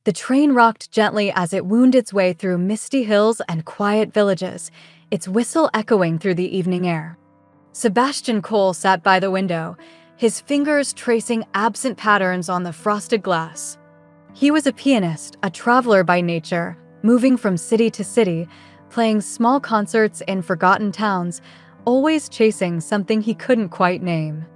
The train rocked gently as it wound its way through misty hills and quiet villages, its whistle echoing through the evening air. Sebastian Cole sat by the window, his fingers tracing absent patterns on the frosted glass. He was a pianist, a traveler by nature, moving from city to city, playing small concerts in forgotten towns, always chasing something he couldn't quite name.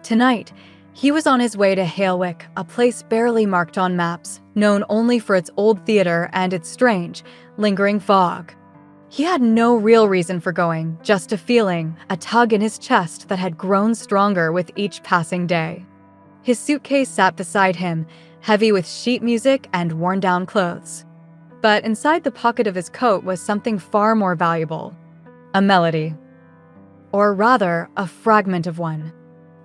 Tonight, he was on his way to Halewick, a place barely marked on maps, known only for its old theater and its strange, lingering fog. He had no real reason for going, just a feeling, a tug in his chest that had grown stronger with each passing day. His suitcase sat beside him, heavy with sheet music and worn-down clothes. But inside the pocket of his coat was something far more valuable: a melody. Or rather, a fragment of one.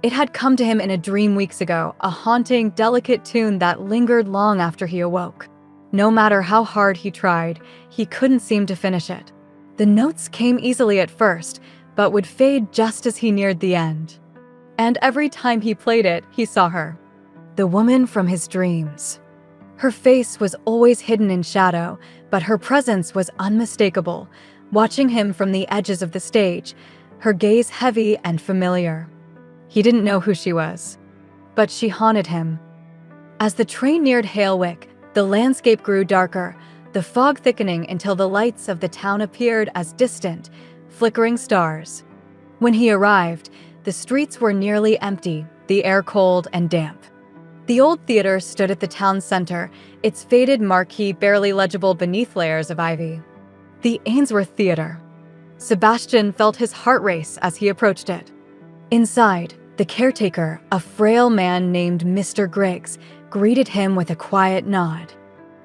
It had come to him in a dream weeks ago, a haunting, delicate tune that lingered long after he awoke. No matter how hard he tried, he couldn't seem to finish it. The notes came easily at first, but would fade just as he neared the end. And every time he played it, he saw her. The woman from his dreams. Her face was always hidden in shadow, but her presence was unmistakable, watching him from the edges of the stage, her gaze heavy and familiar. He didn't know who she was, but she haunted him. As the train neared Halewick, the landscape grew darker, the fog thickening until the lights of the town appeared as distant, flickering stars. When he arrived, the streets were nearly empty, the air cold and damp. The old theater stood at the town center, its faded marquee barely legible beneath layers of ivy. The Ainsworth Theater. Sebastian felt his heart race as he approached it. Inside, the caretaker, a frail man named Mr. Griggs, greeted him with a quiet nod.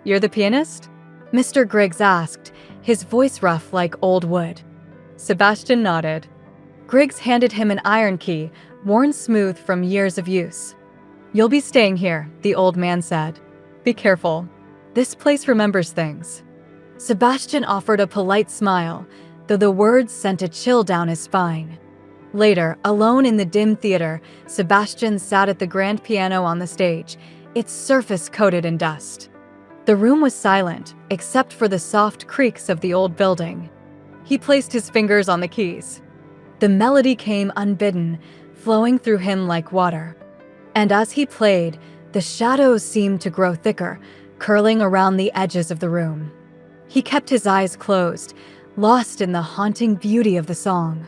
"You're the pianist?" Mr. Griggs asked, his voice rough like old wood. Sebastian nodded. Griggs handed him an iron key, worn smooth from years of use. "You'll be staying here," the old man said. "Be careful. This place remembers things." Sebastian offered a polite smile, though the words sent a chill down his spine. Later, alone in the dim theater, Sebastian sat at the grand piano on the stage, its surface coated in dust. The room was silent, except for the soft creaks of the old building. He placed his fingers on the keys. The melody came unbidden, flowing through him like water. And as he played, the shadows seemed to grow thicker, curling around the edges of the room. He kept his eyes closed, lost in the haunting beauty of the song.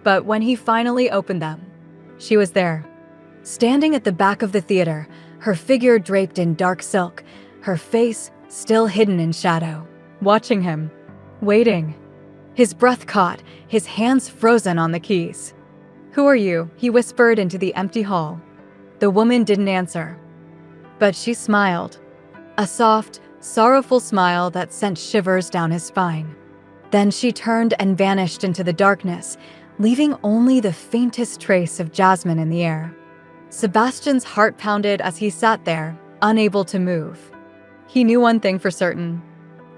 But when he finally opened them, she was there. Standing at the back of the theater, her figure draped in dark silk, her face still hidden in shadow, watching him, waiting. His breath caught, his hands frozen on the keys. "Who are you?" he whispered into the empty hall. The woman didn't answer, but she smiled, a soft, sorrowful smile that sent shivers down his spine. Then she turned and vanished into the darkness, leaving only the faintest trace of jasmine in the air. Sebastian's heart pounded as he sat there, unable to move. He knew one thing for certain.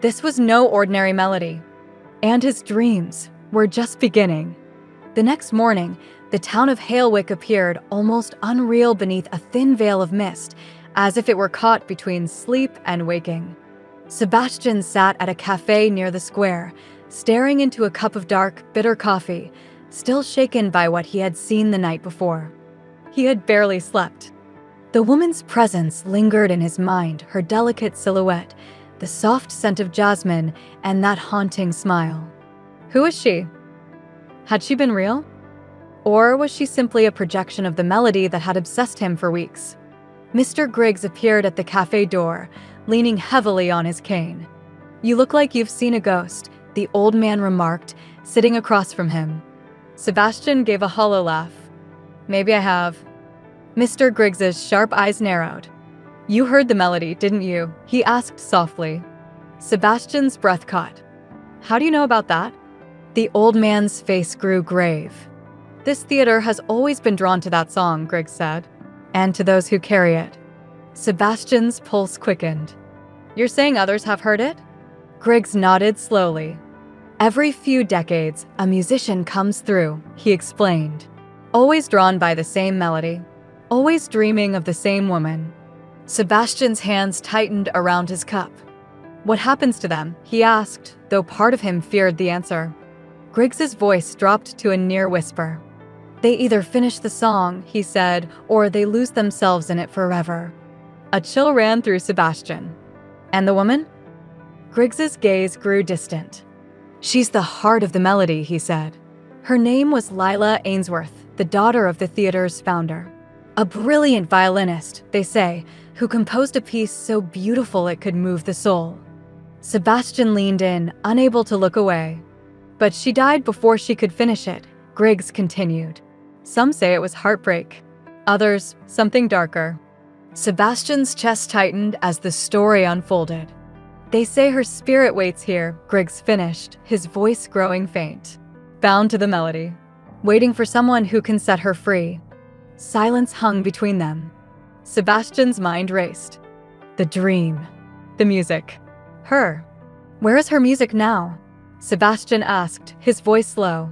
This was no ordinary melody, and his dreams were just beginning. The next morning, the town of Halewick appeared almost unreal beneath a thin veil of mist, as if it were caught between sleep and waking. Sebastian sat at a cafe near the square, staring into a cup of dark, bitter coffee, still shaken by what he had seen the night before. He had barely slept. The woman's presence lingered in his mind, her delicate silhouette, the soft scent of jasmine, and that haunting smile. Who was she? Had she been real? Or was she simply a projection of the melody that had obsessed him for weeks? Mr. Griggs appeared at the cafe door, leaning heavily on his cane. "You look like you've seen a ghost," the old man remarked, sitting across from him. Sebastian gave a hollow laugh. "Maybe I have." Mr. Griggs's sharp eyes narrowed. "You heard the melody, didn't you?" he asked softly. Sebastian's breath caught. "How do you know about that?" The old man's face grew grave. "This theater has always been drawn to that song," Griggs said, "and to those who carry it." Sebastian's pulse quickened. "You're saying others have heard it?" Griggs nodded slowly. "Every few decades, a musician comes through," he explained. "Always drawn by the same melody. Always dreaming of the same woman. Sebastian's hands tightened around his cup. "What happens to them?" he asked, though part of him feared the answer. Griggs's voice dropped to a near whisper. "They either finish the song," he said, "or they lose themselves in it forever." A chill ran through Sebastian. "And the woman?" Griggs's gaze grew distant. "She's the heart of the melody," he said. Her name was Lila Ainsworth, the daughter of the theater's founder. A brilliant violinist, they say, who composed a piece so beautiful it could move the soul. Sebastian leaned in, unable to look away. "But she died before she could finish it," Griggs continued. "Some say it was heartbreak. Others, something darker." Sebastian's chest tightened as the story unfolded. "They say her spirit waits here," Griggs finished, his voice growing faint. "Bound to the melody, waiting for someone who can set her free." Silence hung between them. Sebastian's mind raced. The dream. The music. Her. "Where is her music now?" Sebastian asked, his voice low.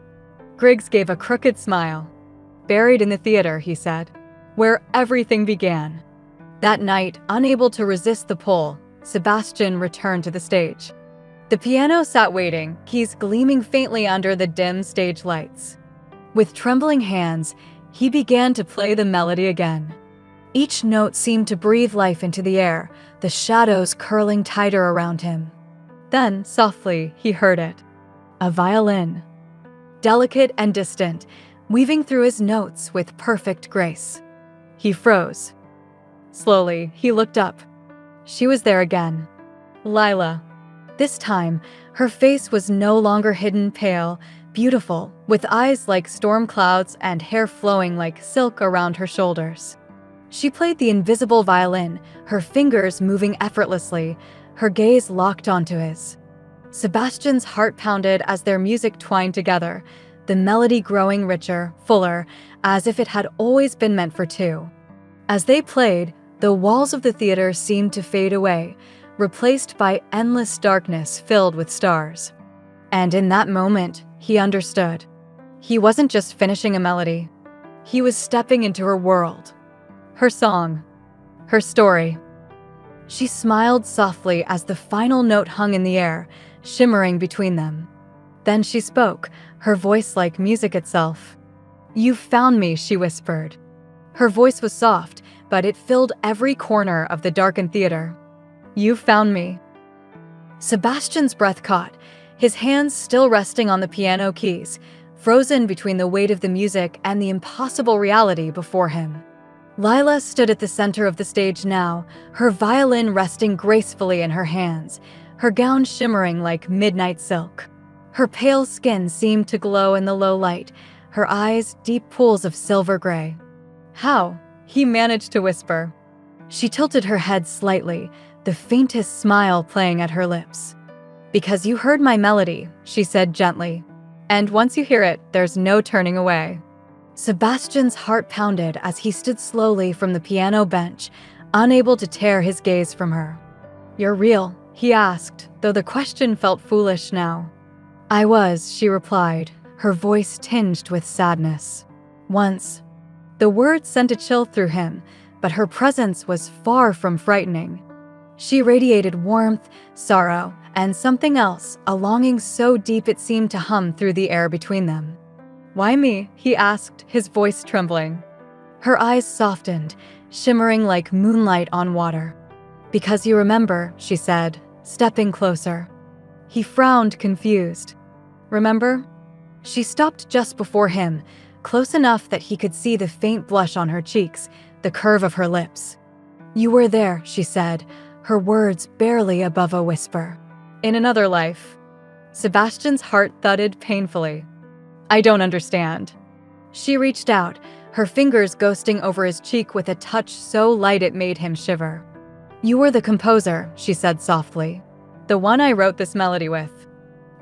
Griggs gave a crooked smile. "Buried in the theater," he said, "where everything began." That night, unable to resist the pull, Sebastian returned to the stage. The piano sat waiting, keys gleaming faintly under the dim stage lights. With trembling hands, he began to play the melody again. Each note seemed to breathe life into the air, the shadows curling tighter around him. Then, softly, he heard it. A violin. Delicate and distant, weaving through his notes with perfect grace. He froze. Slowly, he looked up. She was there again. Lila. This time, her face was no longer hidden, pale, beautiful, with eyes like storm clouds and hair flowing like silk around her shoulders. She played the invisible violin, her fingers moving effortlessly, her gaze locked onto his. Sebastian's heart pounded as their music twined together, the melody growing richer, fuller, as if it had always been meant for two. As they played, the walls of the theater seemed to fade away, replaced by endless darkness filled with stars. And in that moment, he understood. He wasn't just finishing a melody. He was stepping into her world. Her song. Her story. She smiled softly as the final note hung in the air, shimmering between them. Then she spoke, her voice like music itself. "You found me," she whispered. Her voice was soft, but it filled every corner of the darkened theater. "You found me." Sebastian's breath caught, his hands still resting on the piano keys, frozen between the weight of the music and the impossible reality before him. Lila stood at the center of the stage now, her violin resting gracefully in her hands, her gown shimmering like midnight silk. Her pale skin seemed to glow in the low light, her eyes deep pools of silver gray. "How?" he managed to whisper. She tilted her head slightly, the faintest smile playing at her lips. "Because you heard my melody," she said gently. "And once you hear it, there's no turning away." Sebastian's heart pounded as he stood slowly from the piano bench, unable to tear his gaze from her. "You're real?" he asked, though the question felt foolish now. "I was," she replied, her voice tinged with sadness. "Once." The words sent a chill through him, but her presence was far from frightening. She radiated warmth, sorrow, and something else, a longing so deep it seemed to hum through the air between them. "Why me?" he asked, his voice trembling. Her eyes softened, shimmering like moonlight on water. "Because you remember," she said, stepping closer. He frowned, confused. "Remember?" She stopped just before him, close enough that he could see the faint blush on her cheeks, the curve of her lips. "You were there," she said, her words barely above a whisper. "In another life." Sebastian's heart thudded painfully. "I don't understand." She reached out, her fingers ghosting over his cheek with a touch so light it made him shiver. "You were the composer," she said softly. "The one I wrote this melody with."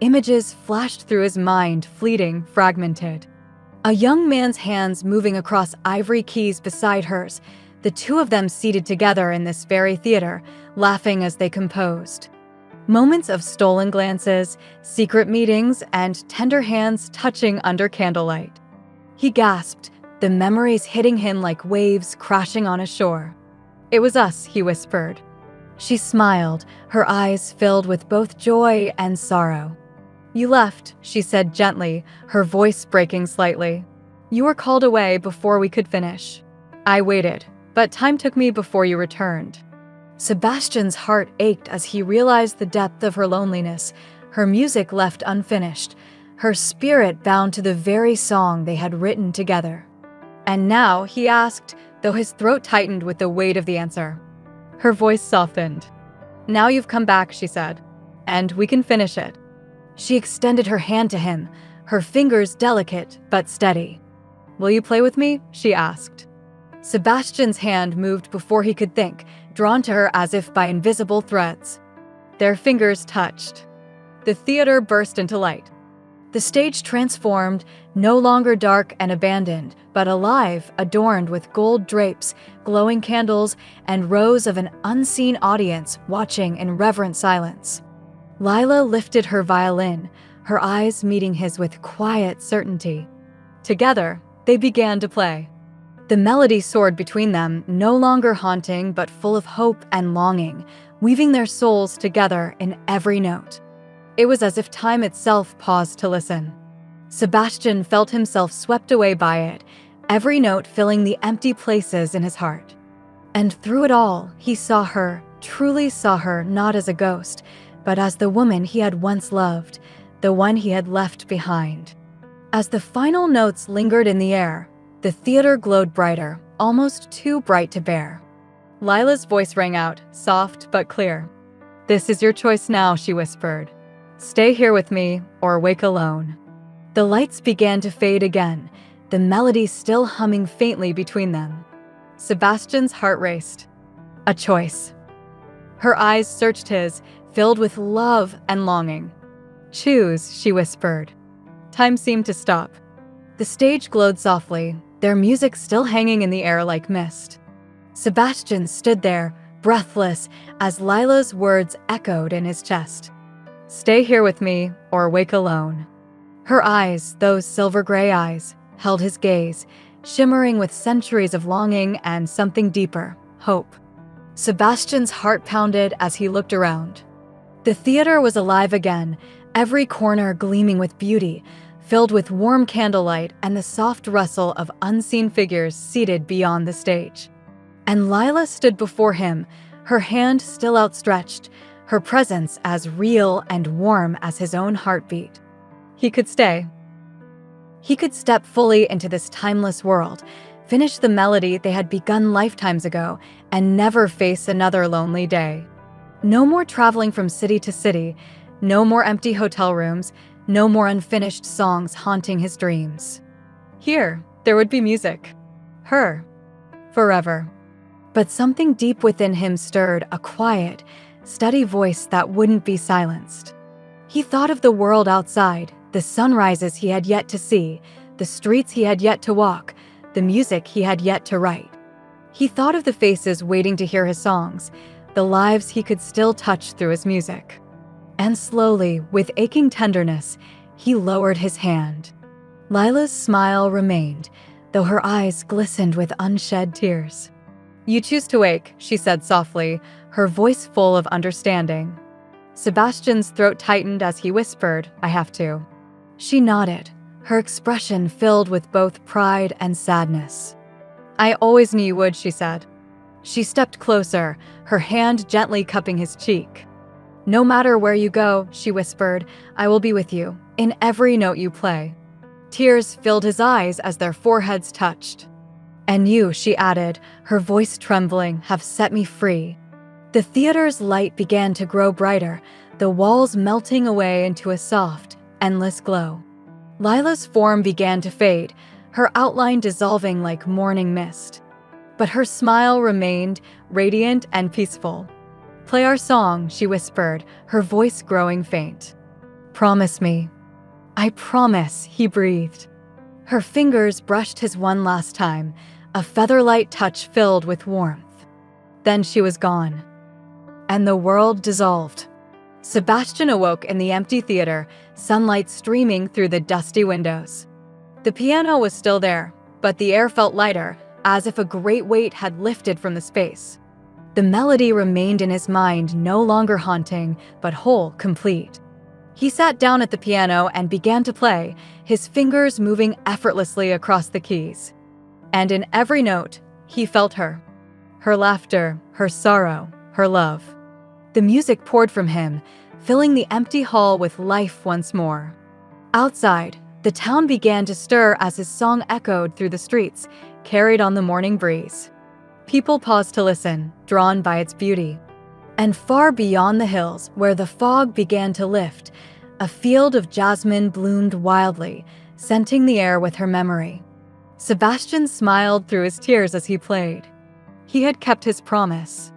Images flashed through his mind, fleeting, fragmented. A young man's hands moving across ivory keys beside hers, the two of them seated together in this very theater, laughing as they composed. Moments of stolen glances, secret meetings, and tender hands touching under candlelight. He gasped, the memories hitting him like waves crashing on a shore. "It was us," he whispered. She smiled, her eyes filled with both joy and sorrow. "You left," she said gently, her voice breaking slightly. "You were called away before we could finish. I waited, but time took me before you returned." Sebastian's heart ached as he realized the depth of her loneliness, her music left unfinished, her spirit bound to the very song they had written together. "And now," he asked, though his throat tightened with the weight of the answer. Her voice softened. "Now you've come back," she said, "and we can finish it." She extended her hand to him, her fingers delicate but steady. "Will you play with me?" she asked. Sebastian's hand moved before he could think, drawn to her as if by invisible threads. Their fingers touched. The theater burst into light. The stage transformed, no longer dark and abandoned, but alive, adorned with gold drapes, glowing candles, and rows of an unseen audience watching in reverent silence. Lila lifted her violin, her eyes meeting his with quiet certainty. Together, they began to play. The melody soared between them, no longer haunting but full of hope and longing, weaving their souls together in every note. It was as if time itself paused to listen. Sebastian felt himself swept away by it, every note filling the empty places in his heart. And through it all, he saw her, truly saw her, not as a ghost, but as the woman he had once loved, the one he had left behind. As the final notes lingered in the air, the theater glowed brighter, almost too bright to bear. Lila's voice rang out, soft but clear. "This is your choice now," she whispered. "Stay here with me, or wake alone." The lights began to fade again, the melody still humming faintly between them. Sebastian's heart raced. A choice. Her eyes searched his, filled with love and longing. "Choose," she whispered. Time seemed to stop. The stage glowed softly, their music still hanging in the air like mist. Sebastian stood there, breathless, as Lila's words echoed in his chest. "Stay here with me, or wake alone." Her eyes, those silver-gray eyes, held his gaze, shimmering with centuries of longing and something deeper, hope. Sebastian's heart pounded as he looked around. The theater was alive again, every corner gleaming with beauty, filled with warm candlelight and the soft rustle of unseen figures seated beyond the stage. And Lila stood before him, her hand still outstretched, her presence as real and warm as his own heartbeat. He could stay. He could step fully into this timeless world, finish the melody they had begun lifetimes ago, and never face another lonely day. No more traveling from city to city, no more empty hotel rooms, no more unfinished songs haunting his dreams. Here, there would be music. Her. Forever. But something deep within him stirred, a quiet, steady voice that wouldn't be silenced. He thought of the world outside, the sunrises he had yet to see, the streets he had yet to walk, the music he had yet to write. He thought of the faces waiting to hear his songs, the lives he could still touch through his music. And slowly, with aching tenderness, he lowered his hand. Lila's smile remained, though her eyes glistened with unshed tears. "You choose to wake," she said softly, her voice full of understanding. Sebastian's throat tightened as he whispered, "I have to." She nodded, her expression filled with both pride and sadness. "I always knew you would," she said. She stepped closer, her hand gently cupping his cheek. "No matter where you go," she whispered, "I will be with you, in every note you play." Tears filled his eyes as their foreheads touched. "And you," she added, her voice trembling, "have set me free." The theater's light began to grow brighter, the walls melting away into a soft, endless glow. Lila's form began to fade, her outline dissolving like morning mist. But her smile remained, radiant and peaceful. "Play our song," she whispered, her voice growing faint. "Promise me." "I promise," he breathed. Her fingers brushed his one last time, a feather-light touch filled with warmth. Then she was gone. And the world dissolved. Sebastian awoke in the empty theater, sunlight streaming through the dusty windows. The piano was still there, but the air felt lighter, as if a great weight had lifted from the space. The melody remained in his mind, no longer haunting, but whole, complete. He sat down at the piano and began to play, his fingers moving effortlessly across the keys. And in every note, he felt her. Her laughter, her sorrow, her love. The music poured from him, filling the empty hall with life once more. Outside, the town began to stir as his song echoed through the streets, carried on the morning breeze. People paused to listen, drawn by its beauty. And far beyond the hills, where the fog began to lift, a field of jasmine bloomed wildly, scenting the air with her memory. Sebastian smiled through his tears as he played. He had kept his promise.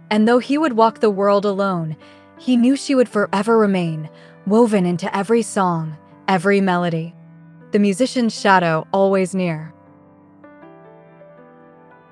And though he would walk the world alone, he knew she would forever remain, woven into every song, every melody. The musician's shadow always near.